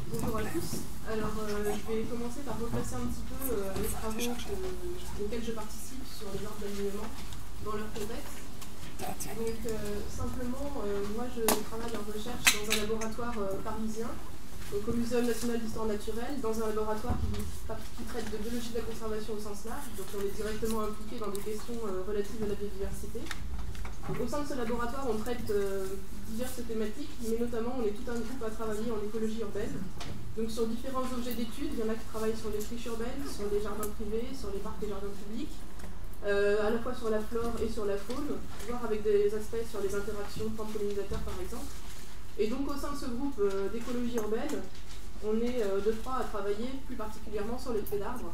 Bonjour à tous. Alors, je vais commencer par replacer un petit peu les travaux auxquels je participe sur les arbres d'alignement dans leur contexte. Donc, simplement, moi, je travaille en recherche dans un laboratoire parisien, donc au Muséum national d'histoire naturelle, dans un laboratoire qui traite de biologie de la conservation au sens large. Donc, on est directement impliqué dans des questions relatives à la biodiversité. Au sein de ce laboratoire, on traite diverses thématiques, mais notamment on est tout un groupe à travailler en écologie urbaine. Donc sur différents objets d'études, il y en a qui travaillent sur les friches urbaines, sur les jardins privés, sur les parcs et jardins publics, à la fois sur la flore et sur la faune, voire avec des aspects sur les interactions plantes-pollinisateurs par exemple. Et donc au sein de ce groupe d'écologie urbaine, on est deux, trois à travailler plus particulièrement sur les pieds d'arbres.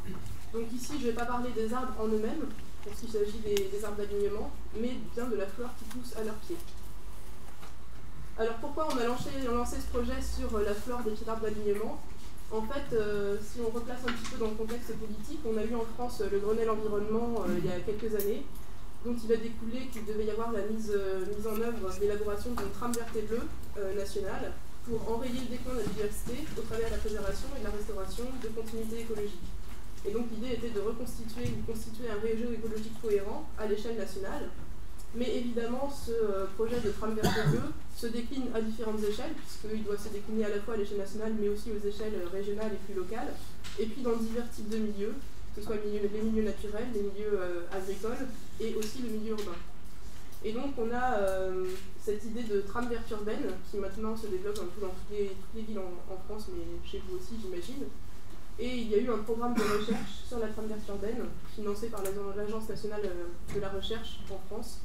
Donc ici, je ne vais pas parler des arbres en eux-mêmes, parce qu'il s'agit des arbres d'alignement, mais bien de la fleur qui pousse à leurs pieds. Alors pourquoi on a lancé ce projet sur la flore des pieds d'arbres d'alignement? En fait, si on replace un petit peu dans le contexte politique, on a eu en France le Grenelle environnement il y a quelques années, dont il a découlé qu'il devait y avoir la mise en œuvre, l'élaboration d'une trame verte et bleue nationale pour enrayer le déclin de la biodiversité au travers de la préservation et de la restauration de continuité écologique. Et donc l'idée était de constituer un réseau écologique cohérent à l'échelle nationale. Mais évidemment, ce projet de trame verte et bleue se décline à différentes échelles, puisqu'il doit se décliner à la fois à l'échelle nationale, mais aussi aux échelles régionales et plus locales, et puis dans divers types de milieux, que ce soit les milieux naturels, les milieux agricoles, et aussi le milieu urbain. Et donc on a cette idée de trame verte urbaine, qui maintenant se développe un peu dans toutes les villes en France, mais chez vous aussi j'imagine. Et il y a eu un programme de recherche sur la trame verte urbaine, financé par l'Agence nationale de la recherche en France,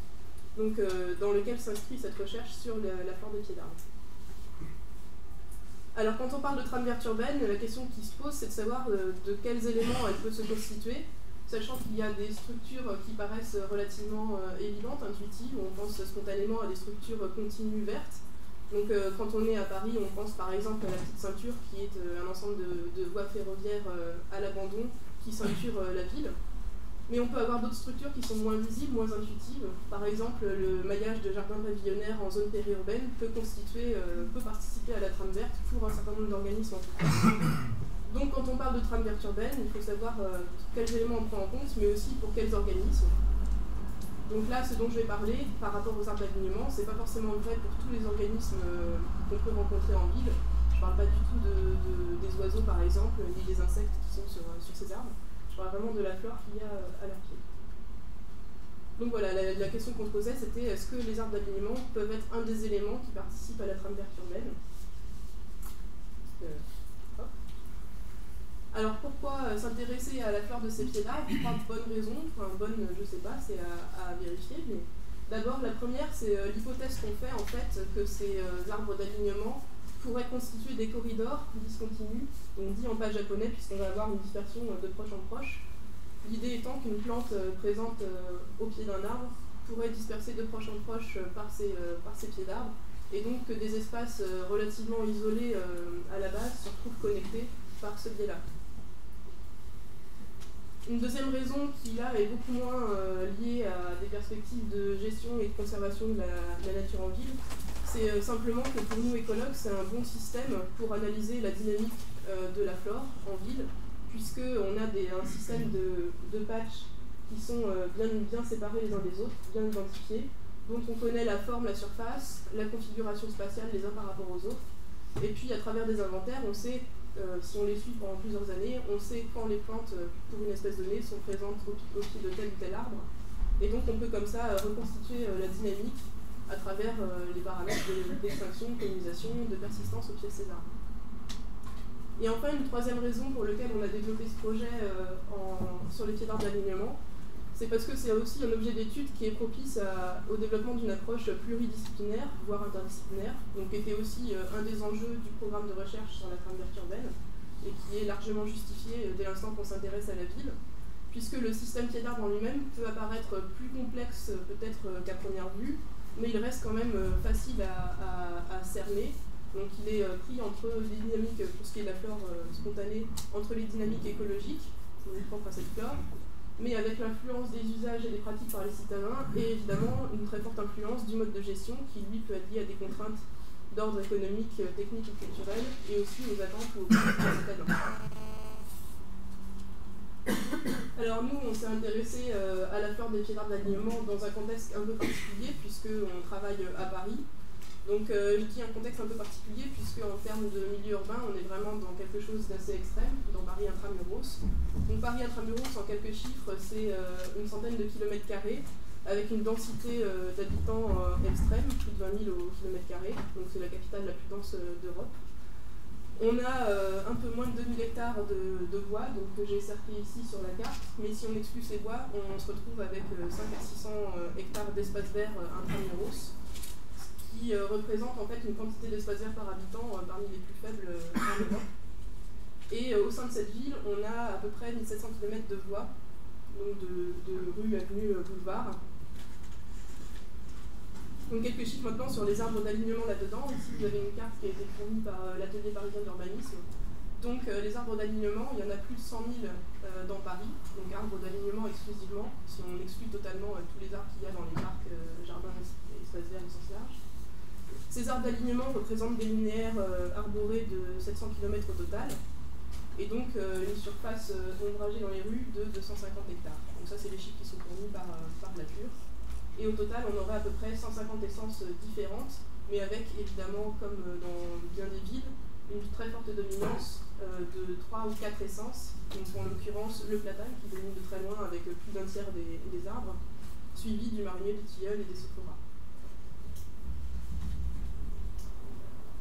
donc, dans lequel s'inscrit cette recherche sur la flore des pieds d'arbres. Alors quand on parle de trame verte urbaine, la question qui se pose, c'est de savoir de quels éléments elle peut se constituer, sachant qu'il y a des structures qui paraissent relativement évidentes, intuitives, on pense spontanément à des structures continues vertes. Donc quand on est à Paris, on pense par exemple à la petite ceinture qui est un ensemble de voies ferroviaires à l'abandon qui ceinturent la ville. Mais on peut avoir d'autres structures qui sont moins visibles, moins intuitives. Par exemple, le maillage de jardins pavillonnaires en zone périurbaine peut participer à la trame verte pour un certain nombre d'organismes en tout cas. Donc quand on parle de trame verte urbaine, il faut savoir quels éléments on prend en compte, mais aussi pour quels organismes. Donc là, ce dont je vais parler par rapport aux arbres d'alignement, c'est pas forcément vrai pour tous les organismes qu'on peut rencontrer en ville. Je ne parle pas du tout des oiseaux par exemple, ni des insectes qui sont sur ces arbres. Je parle vraiment de la flore qu'il y a à leurs pieds. Donc voilà, la question qu'on se posait, c'était est-ce que les arbres d'alignement peuvent être un des éléments qui participent à la trame verte urbaine? Alors pourquoi s'intéresser à la flore de ces pieds d'arbres? Pas de bonnes raisons, enfin bonnes, je sais pas, c'est à vérifier. Mais d'abord, la première, c'est l'hypothèse qu'on fait en fait que ces arbres d'alignement pourraient constituer des corridors discontinus, on dit en pas japonais puisqu'on va avoir une dispersion de proche en proche. L'idée étant qu'une plante présente au pied d'un arbre pourrait disperser de proche en proche par ces pieds d'arbre, et donc que des espaces relativement isolés à la base se retrouvent connectés par ce biais-là. Une deuxième raison qui là est beaucoup moins liée à des perspectives de gestion et de conservation de la nature en ville, c'est simplement que pour nous écologues, c'est un bon système pour analyser la dynamique de la flore en ville, puisqu'on a un système de patchs qui sont bien séparés les uns des autres, bien identifiés, dont on connaît la forme, la surface, la configuration spatiale les uns par rapport aux autres. Et puis à travers des inventaires, on sait, si on les suit pendant plusieurs années, on sait quand les plantes pour une espèce donnée sont présentes au pied de tel ou tel arbre. Et donc on peut comme ça reconstituer la dynamique à travers les paramètres d'extinction, de pollinisation, de persistance au pied de ces arbres. Et enfin, une troisième raison pour laquelle on a développé ce projet sur les pieds d'arbres d'alignement, c'est parce que c'est aussi un objet d'étude qui est propice au développement d'une approche pluridisciplinaire, voire interdisciplinaire, donc qui était aussi un des enjeux du programme de recherche sur la trame verte urbaine, et qui est largement justifié dès l'instant qu'on s'intéresse à la ville, puisque le système pied d'arbre en lui-même peut apparaître plus complexe peut-être qu'à première vue, mais il reste quand même facile à cerner. Donc il est pris entre les dynamiques, pour ce qui est de la flore spontanée, entre les dynamiques écologiques, qui sont propres à cette flore, mais avec l'influence des usages et des pratiques par les citadins, et évidemment une très forte influence du mode de gestion qui lui peut être lié à des contraintes d'ordre économique, technique et culturel, et aussi aux attentes ou aux besoins citadins. Alors nous, on s'est intéressé à la flore des pieds d'arbre d'alignement dans un contexte un peu particulier, puisqu'on travaille à Paris. Donc je dis un contexte un peu particulier, puisque en termes de milieu urbain, on est vraiment dans quelque chose d'assez extrême, dans Paris intramuros. Donc Paris intramuros, en quelques chiffres, c'est une centaine de kilomètres carrés, avec une densité d'habitants extrême, plus de 20 000 au kilomètre carré, donc c'est la capitale la plus dense d'Europe. On a un peu moins de 2000 hectares de bois, donc que j'ai cerclé ici sur la carte, mais si on exclut ces bois, on se retrouve avec 5 à 600 hectares d'espace vert intramuros, ce qui représente en fait une quantité d'espace vert par habitant parmi les plus faibles en Europe. Et au sein de cette ville, on a à peu près 1700 km de voies, donc de rues, avenues, boulevards. Donc quelques chiffres maintenant sur les arbres d'alignement là-dedans. Ici vous avez une carte qui a été fournie par l'atelier parisien d'urbanisme. Donc les arbres d'alignement, il y en a plus de 100 000 dans Paris, donc arbres d'alignement exclusivement, si on exclut totalement tous les arbres qu'il y a dans les parcs, jardins et espaces verts au sens large. Ces arbres d'alignement représentent des linéaires arborés de 700 km au total, et donc une surface ombragée dans les rues de 250 hectares. Donc ça c'est les chiffres qui sont fournis par la Pure. Et au total, on aurait à peu près 150 essences différentes, mais avec évidemment, comme dans bien des villes, une très forte dominance de 3 ou 4 essences. Donc en l'occurrence, le platane qui domine de très loin avec plus d'un tiers des arbres, suivi du marronnier, du tilleul et des sophoras.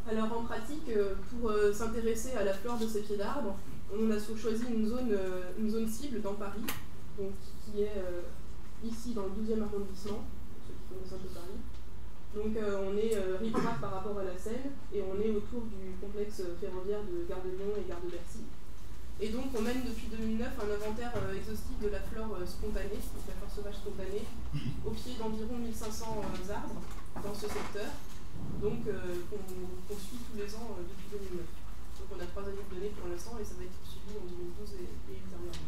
Alors en pratique, pour s'intéresser à la flore de ces pieds d'arbres, on a choisi une zone cible dans Paris, donc, qui est ici dans le 12e arrondissement, pour ceux qui connaissent un peu Paris. Donc on est rive-droite par rapport à la Seine, et on est autour du complexe ferroviaire de Gare de Lyon et Gare de Bercy. Et donc on mène depuis 2009 un inventaire exhaustif de la flore spontanée, donc la flore sauvage spontanée, au pied d'environ 1500 arbres dans ce secteur, donc qu'on suit tous les ans depuis 2009. Donc on a 3 années de données pour l'instant, et ça va être suivi en 2012 et ultérieurement.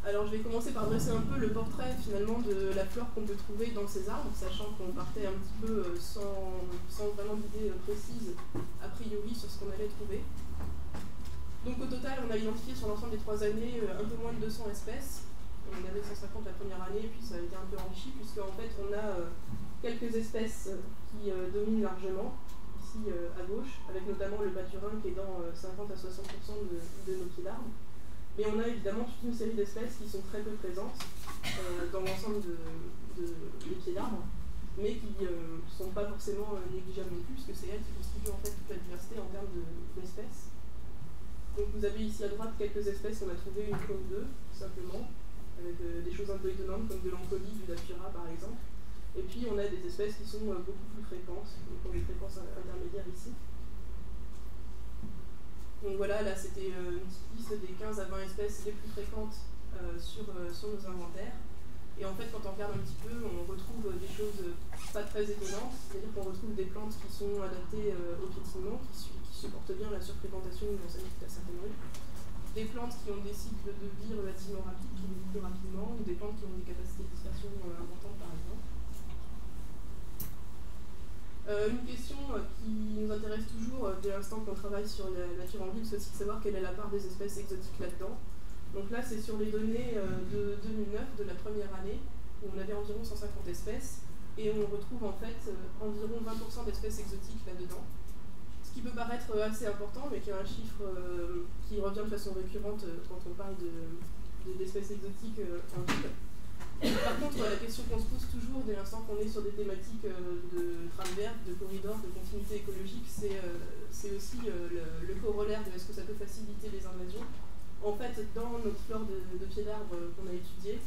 Alors je vais commencer par dresser un peu le portrait finalement de la flore qu'on peut trouver dans ces arbres, sachant qu'on partait un petit peu sans vraiment d'idée précise a priori sur ce qu'on allait trouver. Donc au total on a identifié sur l'ensemble des 3 années un peu moins de 200 espèces. On avait 150 la première année, puis ça a été un peu enrichi puisque en fait on a quelques espèces qui dominent largement, ici à gauche, avec notamment le pâturin qui est dans 50 à 60% de nos pieds d'arbres. Mais on a évidemment toute une série d'espèces qui sont très peu présentes dans l'ensemble des pieds d'arbres, mais qui ne sont pas forcément négligeables non plus, puisque c'est elles qui constituent en fait toute la diversité en termes d'espèces. Donc vous avez ici à droite quelques espèces qu'on a trouvées une fois ou deux, tout simplement, avec des choses un peu étonnantes comme de l'encolie, du datura par exemple. Et puis on a des espèces qui sont beaucoup plus fréquentes, donc ont des fréquences intermédiaires ici. Donc voilà, là c'était une petite liste des 15 à 20 espèces les plus fréquentes sur nos inventaires. Et en fait, quand on regarde un petit peu, on retrouve des choses pas très étonnantes, c'est-à-dire qu'on retrouve des plantes qui sont adaptées au piétinement, qui supportent bien la surfréquentation dans certaines rues, des plantes qui ont des cycles de vie relativement rapides, qui vivent plus rapidement, ou des plantes qui ont des capacités de dispersion importantes par exemple. Une question qui nous intéresse toujours dès l'instant qu'on travaille sur la nature en ville, c'est aussi de savoir quelle est la part des espèces exotiques là-dedans. Donc là, c'est sur les données de 2009, de la première année, où on avait environ 150 espèces, et on retrouve en fait environ 20% d'espèces exotiques là-dedans. Ce qui peut paraître assez important, mais qui est un chiffre qui revient de façon récurrente quand on parle d'espèces exotiques en ville. Par contre, la question qu'on se pose toujours dès l'instant qu'on est sur des thématiques de trame verte, de corridor, de continuité écologique, c'est aussi le corollaire de est-ce que ça peut faciliter les invasions. En fait, dans notre flore de pieds d'arbres qu'on a étudié,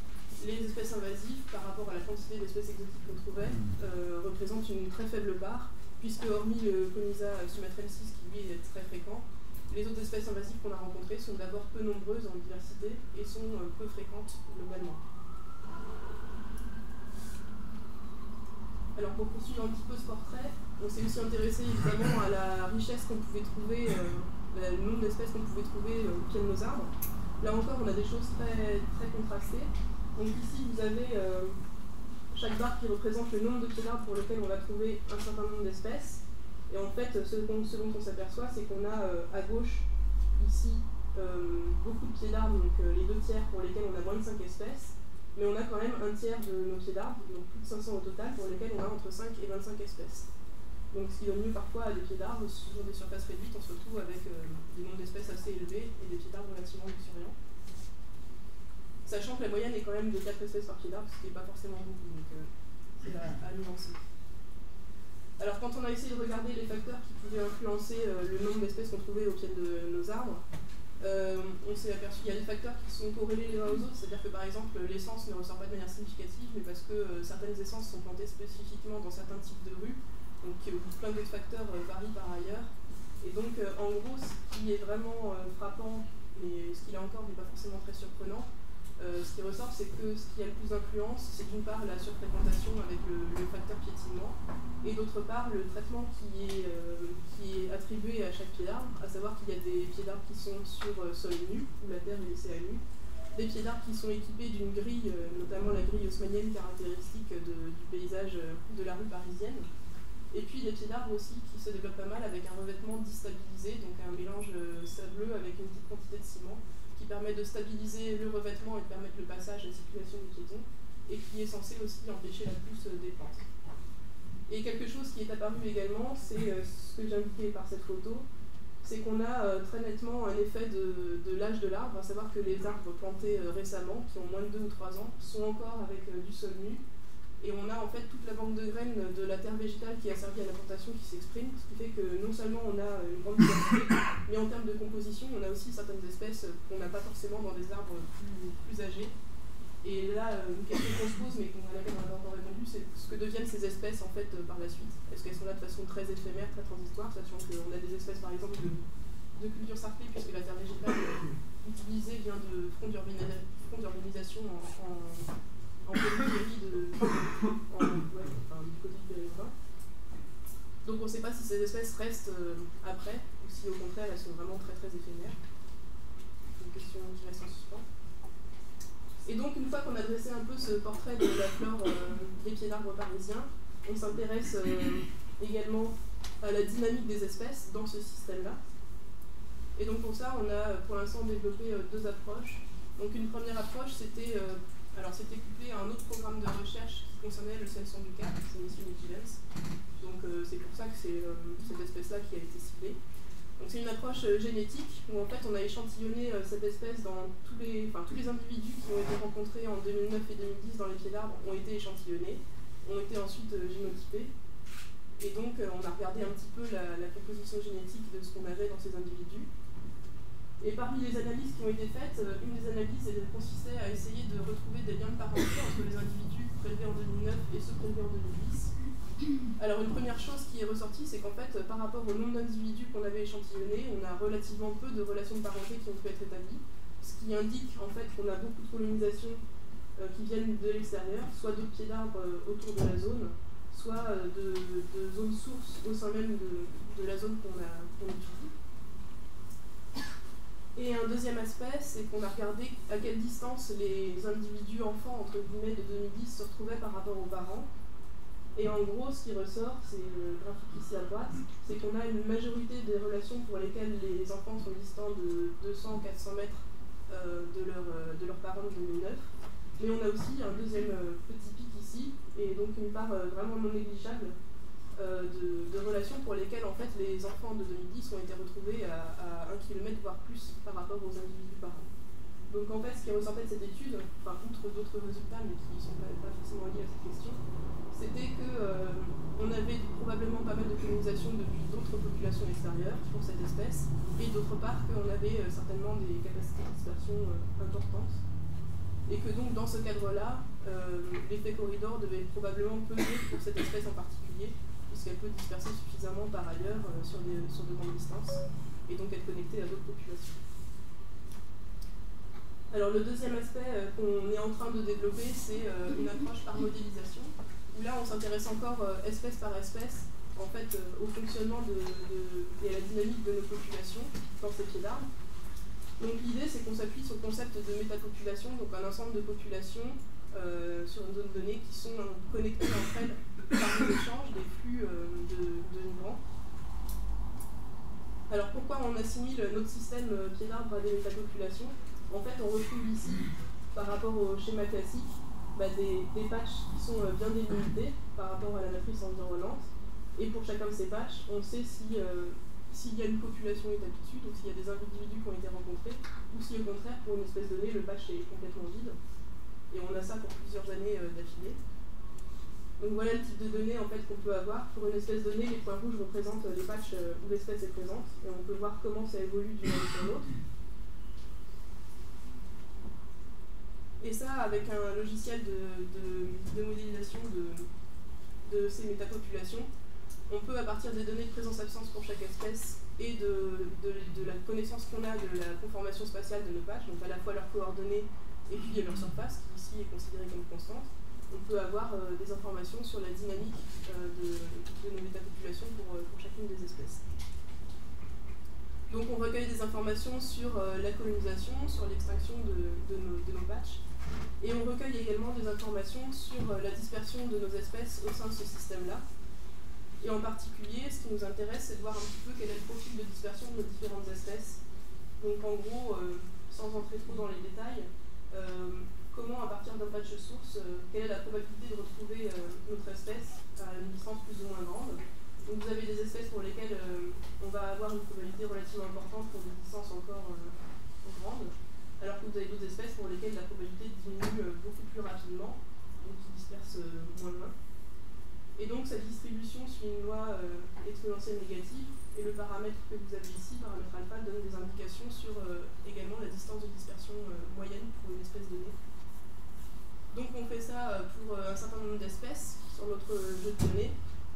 les espèces invasives, par rapport à la quantité d'espèces exotiques qu'on trouvait, représentent une très faible part, puisque hormis le Conisa sumatrensis qui lui est très fréquent, les autres espèces invasives qu'on a rencontrées sont d'abord peu nombreuses en diversité et sont peu fréquentes globalement. Alors pour poursuivre un petit peu ce portrait, on s'est aussi intéressé évidemment à la richesse qu'on pouvait trouver, le nombre d'espèces qu'on pouvait trouver au pied de nos arbres. Là encore, on a des choses très, très contrastées. Donc ici, vous avez chaque barre qui représente le nombre de pieds d'arbres pour lequel on va trouver un certain nombre d'espèces. Et en fait, ce dont on s'aperçoit, c'est qu'on a à gauche, ici, beaucoup de pieds d'arbres, donc les 2/3 pour lesquels on a moins de 5 espèces, mais on a quand même 1/3 de nos pieds d'arbres, donc plus de 500 au total, pour lesquels on a entre 5 et 25 espèces. Donc ce qui donne lieu parfois à des pieds d'arbres sur des surfaces réduites, on se retrouve avec des nombres d'espèces assez élevés et des pieds d'arbres relativement luxuriants. Sachant que la moyenne est quand même de 4 espèces par pied d'arbre, ce qui n'est pas forcément beaucoup, donc c'est à nuancer. Alors quand on a essayé de regarder les facteurs qui pouvaient influencer le nombre d'espèces qu'on trouvait au pied de nos arbres, on s'est aperçu qu'il y a des facteurs qui sont corrélés les uns aux autres, c'est-à-dire que par exemple l'essence ne ressort pas de manière significative, mais parce que certaines essences sont plantées spécifiquement dans certains types de rues, donc plein d'autres facteurs varient par ailleurs. Et donc en gros, ce qui est vraiment frappant, mais ce qui là encore n'est pas forcément très surprenant, ce qui ressort, c'est que ce qui a le plus d'influence, c'est d'une part la surfréquentation avec le facteur piétinement, et d'autre part le traitement qui est attribué à chaque pied d'arbre, à savoir qu'il y a des pieds d'arbre qui sont sur sol nu, où la terre est laissée à nu, des pieds d'arbre qui sont équipés d'une grille, notamment la grille haussmannienne caractéristique du paysage de la rue parisienne, et puis des pieds d'arbre aussi qui se développent pas mal avec un revêtement déstabilisé, donc un mélange sableux avec une petite quantité de ciment, qui permet de stabiliser le revêtement et de permettre le passage et la circulation du piéton, et qui est censé aussi empêcher la pousse des plantes. Et quelque chose qui est apparu également, c'est ce que j'ai indiqué par cette photo, c'est qu'on a très nettement un effet de l'âge de l'arbre, à savoir que les arbres plantés récemment, qui ont moins de 2 ou 3 ans, sont encore avec du sol nu, et on a en fait toute la banque de graines de la terre végétale qui a servi à la plantation qui s'exprime, ce qui fait que non seulement on a une grande diversité, mais en termes de composition, on a aussi certaines espèces qu'on n'a pas forcément dans des arbres plus âgés. Et là, une question qu'on se pose, mais à laquelle on n'a pas encore répondu, c'est ce que deviennent ces espèces en fait par la suite. Est-ce qu'elles sont là de façon très éphémère, très transitoire, sachant qu'on a des espèces par exemple de culture sarclée, puisque la terre végétale utilisée vient de fronts d'urbanisation en périphérie du côté du Périgord. Donc on ne sait pas si ces espèces restent après, ou si au contraire elles sont vraiment très très éphémères. C'est une question qui reste en suspens. Et donc une fois qu'on a dressé un peu ce portrait de la flore des pieds d'arbres parisiens, on s'intéresse également à la dynamique des espèces dans ce système-là. Et donc pour ça, on a pour l'instant développé 2 approches. Donc une première approche, c'était couplé à un autre programme de recherche qui concernait le Celson du Cap, c'est Mission Vigilance. Donc c'est pour ça que c'est cette espèce-là qui a été ciblée. Donc c'est une approche génétique où en fait on a échantillonné cette espèce dans tous les individus qui ont été rencontrés en 2009 et 2010 dans les pieds d'arbres ont été échantillonnés, ont été ensuite génotypés. Et donc on a regardé un petit peu la composition génétique de ce qu'on avait dans ces individus. Et parmi les analyses qui ont été faites, une des analyses consistait à essayer de retrouver des liens de parenté entre les individus prélevés en 2009 et ceux prélevés en 2010. Alors une première chose qui est ressortie, c'est qu'en fait, par rapport au nombre d'individus qu'on avait échantillonnés, on a relativement peu de relations de parenté qui ont pu être établies, ce qui indique en fait qu'on a beaucoup de colonisations qui viennent de l'extérieur, soit d'autres pieds d'arbres autour de la zone, soit de zones sources au sein même de la zone qu'on étudie. Et un deuxième aspect, c'est qu'on a regardé à quelle distance les individus enfants, entre guillemets, de 2010 se retrouvaient par rapport aux parents. Et en gros, ce qui ressort, c'est le graphique ici à droite, c'est qu'on a une majorité des relations pour lesquelles les enfants sont distants de 200-400 mètres de leurs parents de 2009. Mais on a aussi un deuxième petit pic ici, et donc une part vraiment non négligeable de relations pour lesquelles en fait les enfants de 2010 ont été retrouvés à 1 km voire plus par rapport aux individus parents. Donc en fait ce qui ressortait de cette étude, outre d'autres résultats mais qui ne sont pas forcément liés à cette question, c'était qu'on avait probablement pas mal de colonisation depuis d'autres populations extérieures pour cette espèce, et d'autre part qu'on avait certainement des capacités de dispersion importantes, et que donc dans ce cadre-là, l'effet corridor devait probablement peser pour cette espèce en particulier, puisqu'elle peut disperser suffisamment par ailleurs sur de grandes distances, et donc être connectée à d'autres populations. Alors le deuxième aspect qu'on est en train de développer, c'est une approche par modélisation, où là on s'intéresse encore espèce par espèce, en fait au fonctionnement et à la dynamique de nos populations dans ces pieds d'arbres. Donc l'idée, c'est qu'on s'appuie sur le concept de métapopulation, donc un ensemble de populations sur une zone donnée qui sont connectées entre elles par des échanges, des flux de migrants. Alors pourquoi on assimile notre système pied d'arbre à des métapopulations? En fait, on retrouve ici, par rapport au schéma classique, des patchs qui sont bien délimités par rapport à la matrice environnante. Et pour chacun de ces patchs, on sait s'il y a une population établie dessus, donc s'il y a des individus qui ont été rencontrés, ou si au contraire, pour une espèce donnée, le patch est complètement vide. Et on a ça pour plusieurs années d'affilée. Donc voilà le type de données en fait, qu'on peut avoir. Pour une espèce donnée, les points rouges représentent les patchs où l'espèce est présente, et on peut voir comment ça évolue d'une année sur l'autre. Et ça, avec un logiciel de modélisation de ces métapopulations, on peut, à partir des données de présence-absence pour chaque espèce et de la connaissance qu'on a de la conformation spatiale de nos patchs, donc à la fois leurs coordonnées et puis leur surface, qui ici est considérée comme constante, on peut avoir des informations sur la dynamique de nos métapopulations pour chacune des espèces. Donc on recueille des informations sur la colonisation, sur l'extinction de nos patchs, et on recueille également des informations sur la dispersion de nos espèces au sein de ce système-là. Et en particulier, ce qui nous intéresse, c'est de voir un petit peu quel est le profil de dispersion de nos différentes espèces. Donc en gros, sans entrer trop dans les détails, comment à partir d'un patch source, quelle est la probabilité de retrouver notre espèce à une distance plus ou moins grande. Donc vous avez des espèces pour lesquelles on va avoir une probabilité relativement importante pour des distances encore grandes, alors que vous avez d'autres espèces pour lesquelles la probabilité diminue beaucoup plus rapidement, donc qui dispersent moins loin. Et donc cette distribution suit une loi exponentielle négative, et le paramètre que vous avez ici, paramètre alpha, donne des indications sur également la distance de dispersion moyenne pour une espèce donnée. Donc on fait ça pour un certain nombre d'espèces sur notre jeu de données.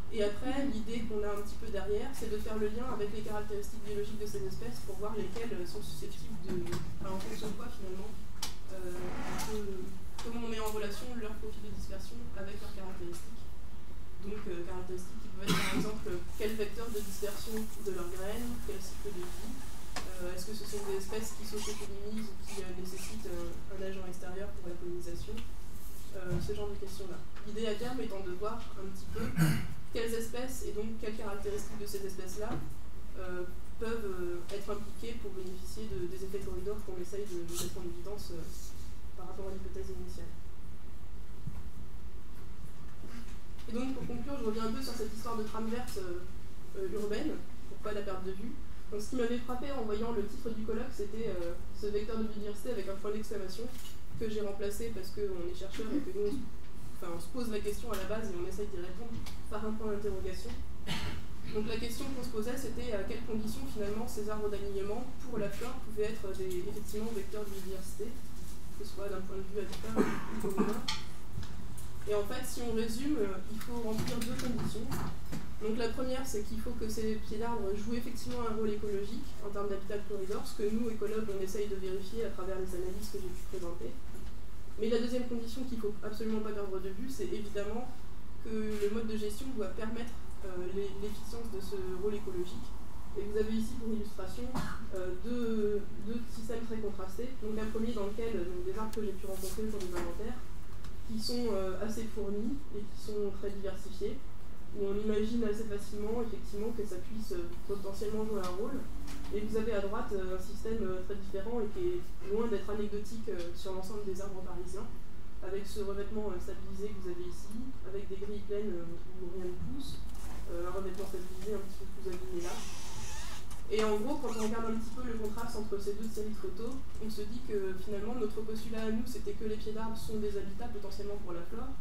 Et après, l'idée qu'on a un petit peu derrière, c'est de faire le lien avec les caractéristiques biologiques de ces espèces pour voir lesquelles sont susceptibles de... Enfin, en fonction de quoi finalement, comment on met en relation leur profil de dispersion avec leurs caractéristiques. Donc caractéristiques qui peuvent être par exemple quel vecteur de dispersion de leurs graines, quel cycle de vie, est-ce que ce sont des espèces qui s'auto-pollinisent ou qui nécessitent un agent extérieur pour la pollinisation, ce genre de questions-là. L'idée à terme étant de voir un petit peu quelles espèces et donc quelles caractéristiques de ces espèces-là peuvent être impliquées pour bénéficier des effets corridors qu'on essaye de mettre en évidence par rapport à l'hypothèse initiale. Et donc pour conclure, je reviens un peu sur cette histoire de trame verte urbaine, pour pas la perdre de vue. Donc ce qui m'avait frappé en voyant le titre du colloque, c'était ce vecteur de biodiversité avec un point d'exclamation que j'ai remplacé parce qu'on est chercheurs et que nous, on se pose la question à la base et on essaye d'y répondre par un point d'interrogation. Donc la question qu'on se posait, c'était à quelles conditions finalement ces arbres d'alignement pour la flore pouvaient être effectivement vecteurs de biodiversité, que ce soit d'un point de vue habitat ou commun. Et en fait, si on résume, il faut remplir deux conditions. Donc la première, c'est qu'il faut que ces pieds d'arbres jouent effectivement un rôle écologique en termes d'habitat corridor, ce que nous, écologues, on essaye de vérifier à travers les analyses que j'ai pu présenter. Mais la deuxième condition qu'il ne faut absolument pas perdre de vue, c'est évidemment que le mode de gestion doit permettre l'efficience de ce rôle écologique. Et vous avez ici pour illustration deux systèmes très contrastés. Donc un premier dans lequel des arbres que j'ai pu rencontrer pour des inventaires, qui sont assez fournis et qui sont très diversifiés, où on imagine assez facilement effectivement que ça puisse potentiellement jouer un rôle. Et vous avez à droite un système très différent et qui est loin d'être anecdotique sur l'ensemble des arbres parisiens, avec ce revêtement stabilisé que vous avez ici, avec des grilles pleines où rien ne pousse, un revêtement stabilisé un petit peu plus abîmé là. Et en gros, quand on regarde un petit peu le contraste entre ces deux séries de photos, on se dit que finalement notre postulat à nous, c'était que les pieds d'arbres sont des habitats potentiellement pour la flore.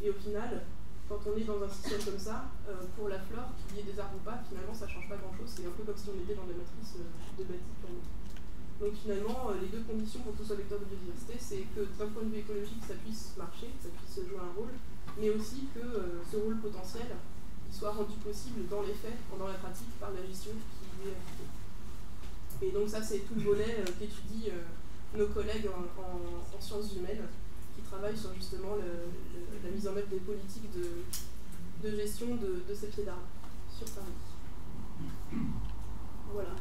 Et au final, quand on est dans un système comme ça, pour la flore, qu'il y ait des arbres ou pas, finalement ça ne change pas grand-chose. C'est un peu comme si on était dans la matrice de bâti pour nous. Donc finalement, les deux conditions pour que ce soit vecteur de biodiversité, c'est que d'un point de vue écologique, ça puisse marcher, que ça puisse jouer un rôle, mais aussi que ce rôle potentiel il soit rendu possible dans les faits, dans la pratique, par la gestion qui est appliquée. Et donc ça, c'est tout le volet qu'étudient nos collègues en sciences humaines, qui travaillent sur justement la mise en œuvre des politiques de gestion de ces pieds d'arbres sur Paris. Voilà.